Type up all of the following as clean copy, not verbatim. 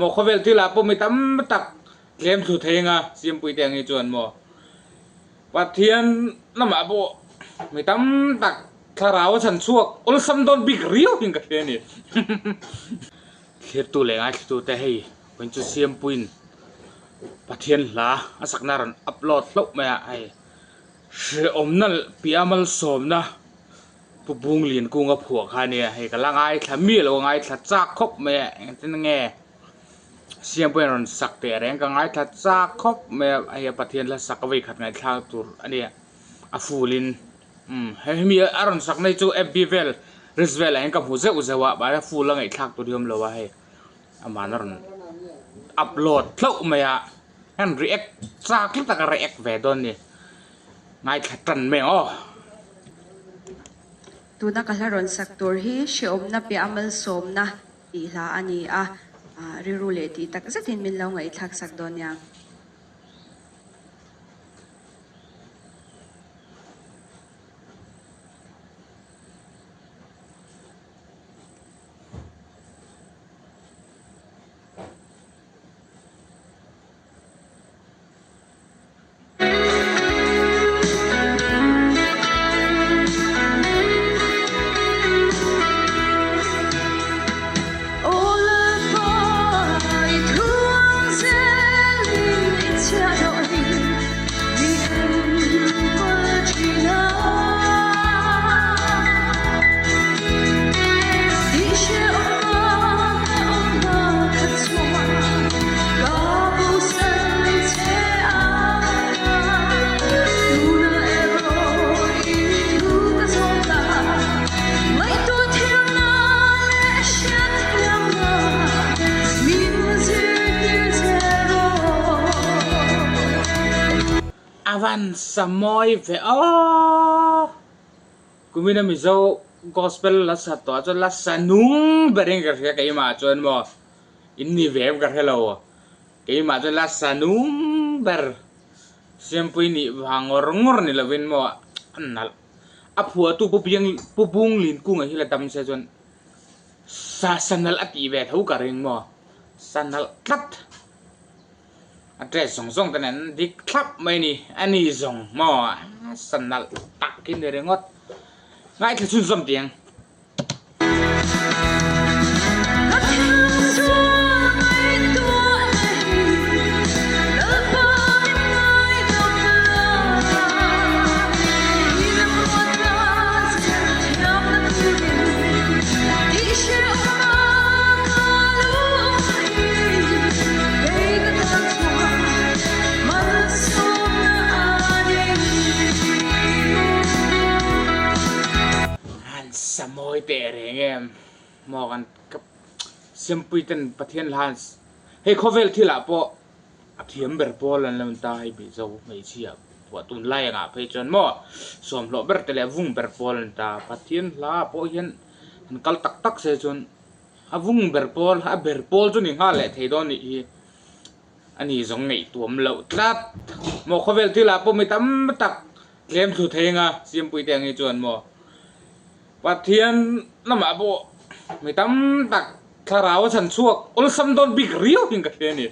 mo khovel tila po mi tam tak lem thu thenga sim pui teng hi chuan mo pathian lama bo mi tam tak tharau chan chuak ul sam don big riu hin ka ni khir tu lenga tu te hei pun chu sim puin pathian la asakna ran upload lo ma ai she omnal piamal somna pubung lin kunga phuak kha ne hei kalangai thami lo ngai thla chak khop me tin nge siam puin ron sak te reng ka ngai thla chak khop me ai pathian la sakawei khat ngai thla tur ania afulin hemi aron sak nei chu fbvel risvel ang ka phuje uzawa ba ful la ngai thak tu diom lo wa he amaron upload thlo me ya han react chak ta ka react ve don ni ngai thatan me o tuna kalaron saktor hi sheomna pi amal somna ihla ani a rirule ti tak zatin min law ngai thak sak don yang avan samoy ve kumina mi zo gospel la sa to cho la sanung bereng ka kai ma chon mo inni ve ka hello kai ma cho la sanung ber siempui ni wangor ngor ni lawin mo annal aphua tu pubung lin ku ngai la tam se chon sa sanal ati ve thau ka ring mo sanal tat address song tanan dik thlap mai ni ani zong mo sanal takin de rengot ngai thla chun som tiang samoy te reng em mo kan simpui ten pathian lan he khovel thila po athiam ber pol an lam ta hai bi zo mai chia wa tun lai nga pe chon mo som lo ber tele vung ber pol ta pathian la po hian an kal tak tak se chon avung ber pol a ber pol chu ni nga le thei don ni hi ani zong nei tuam lo tlat mo khovel thila po mi tam tak lem thu thenga simpui teng hi chon mo pathian lama bo mi tam tak tharau chan chuak ul sam don big riu hin ka ni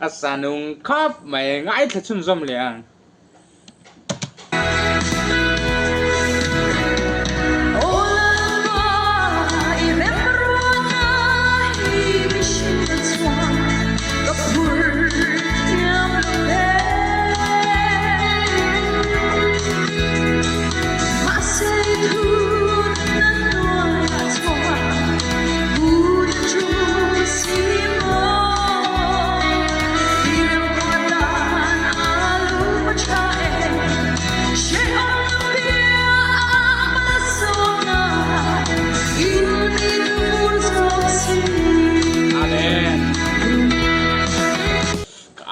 asanung khap mai ngai thla chun zom liang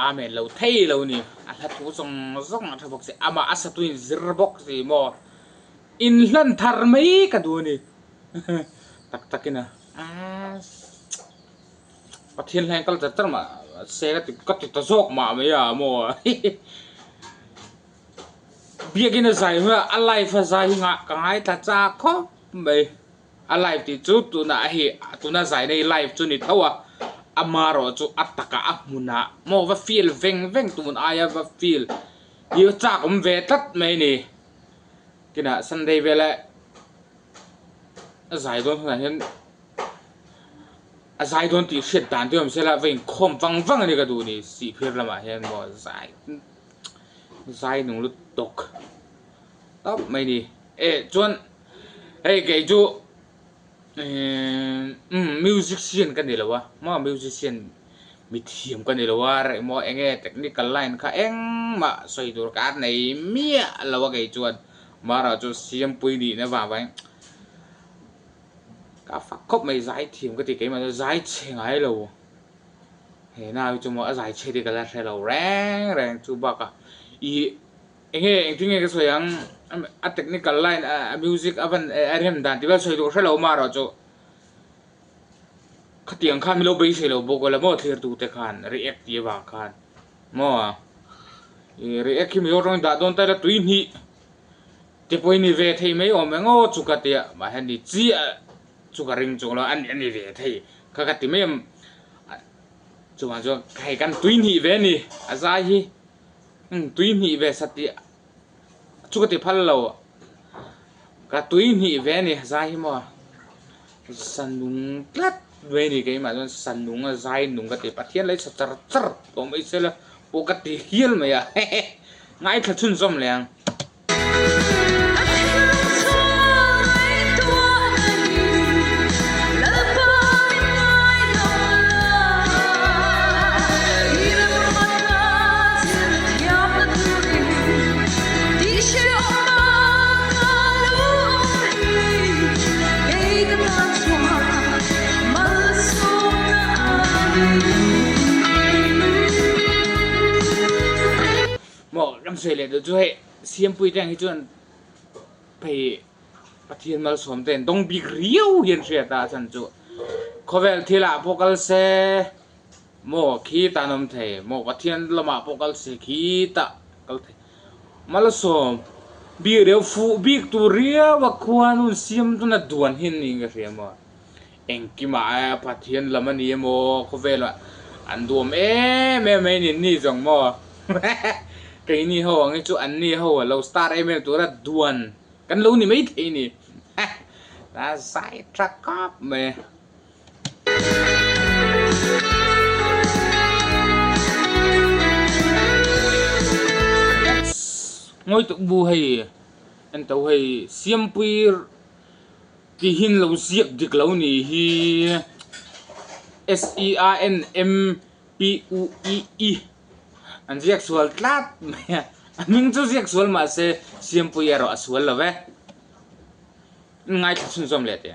amen lo thei lo ni ala thu song zong tha bok se ama asatuin zirbok si mo in hlan thar mai ka du ni tak takina pathian hlang kal tar ma se ka ti ta zok ma me ya mo biagina zai ma alai fa zai nga ka ngai ta cha kho mai alive ti chu tu na hi tu na zai nei live chu ni thawa amaro chu ataka amuna mo va feel veng tu mun aya va feel yu chak ve tat mai ni kina sunday vela zai don na hen zai don ti shet dan tiom sela veng khom wang ni ka du ni si phir lama hen mo zai nung lu tok top mai ni chuan ke chu musician kan ni lawa ma musician mi thiam kan ni lawa re mo enge technical line kha eng ma soi dur ka nei mia lawa ke chuan mara chu siam pui ni na wa vai ka fa khop mai zai thiam ka ti ke ma zai chengai lo he na chu mo zai che di ka la se lo reng chu ba ka I enge engting ke so yang a technical line a music avan rem dan ti ba soi dur se lo mara chu khatiang khan mi lo bei se lo bo ko la mo thir tu te khan react ye wa khan mo react ki mi ro da don ta la tuin hi te poi ni ve thei mai o me ngo chu ka te ma han ni chi chu ka ring chu lo an ni ve thei ka ka ti mem chu ma jo kai kan tuin hi ve ni a za hi tuin hi ve sati chu ka ti phal lo ka tuin hi ve ni za hi mo sanung plat ve ni ke ma jon sanung a zai nung ka ti pathian lai char to mai se la po ka ti hiel ma ya ngai thla chun zom leng soi le do he siam pui tang hi chuan phei pathian mal som ten dong big riau hian ria ta chan chu khovel thila pokal se mo khi tanom the mo pathian lama pokal se khi ta kal the mal som bi reu fu big tu ria wa khuanun siam tu na duan hin ni ga ria mo engki ma pathian lamani mo khovel an duam me ni jong mo cái ni ho ang chu an ni ho lo start em tu ra duan kan lo ni mai the ni ta sai truck up me ngoi tu bu hay an tau hay siam pui ki hin lo siak dik lo ni hi SERNMPUEE an sexual tlat ming chu sexual ma se siam pu yaro aswal lo ve ngai chun som le te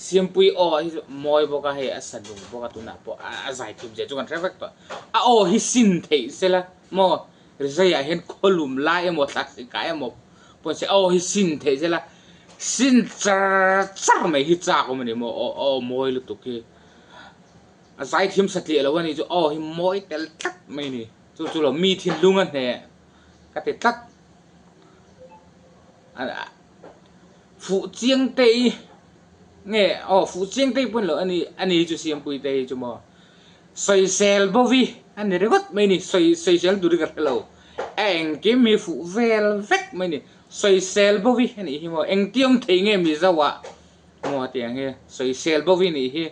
siam pui o moi boka he asadung boka tuna po azai tim je chuan traffic to o hi sin thei sela mo rizaya hen kolum la emo thak ka emo po se o hi sin thei sela sin char mai hi cha ko mani mo o moi lu tu ki azai tim satli alawani chu o hi moi tel tak mai ni chu lo mi thin lungan he ka te tak phụ chiang tei nghe phụ chiang tei pun lo ani chu siam pui tei chu mo soi sel bovi an ne regot mai ni soi sel du ri hello eng ke mi fu vel vek mai ni soi sel bovi ani hi mo eng tiom thei nge mi zawa mo tiang he soi sel bovi ni hi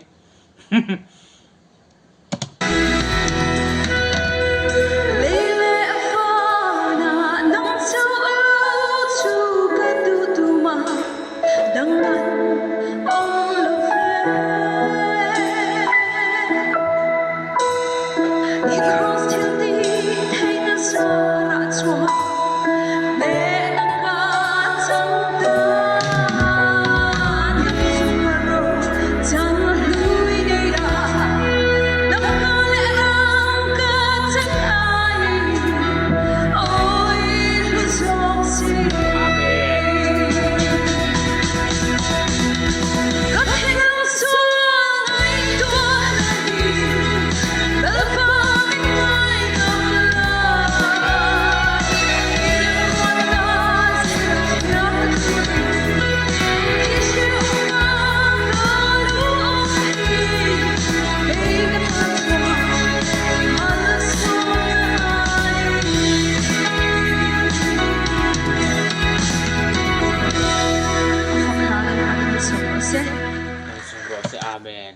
amen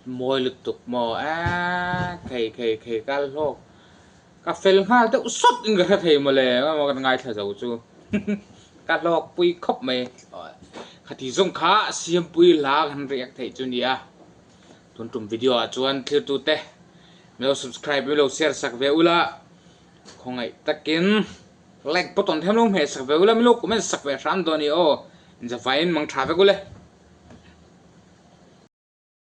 moi lực tục mò thầy ca lô cà phê ha tự sốt người thầy mà lè mà cái ngày thầy giàu chu ca lô pui khóc mày thì dùng khá xiêm pui lá gần riêng thầy chu nia tuần trùm video chuan theo tu te nếu subscribe nếu share sắc về ula không ai ta kiến like button thêm luôn hệ sắc về ula nếu comment sắc về ram đoni o giờ phải mang trả về ula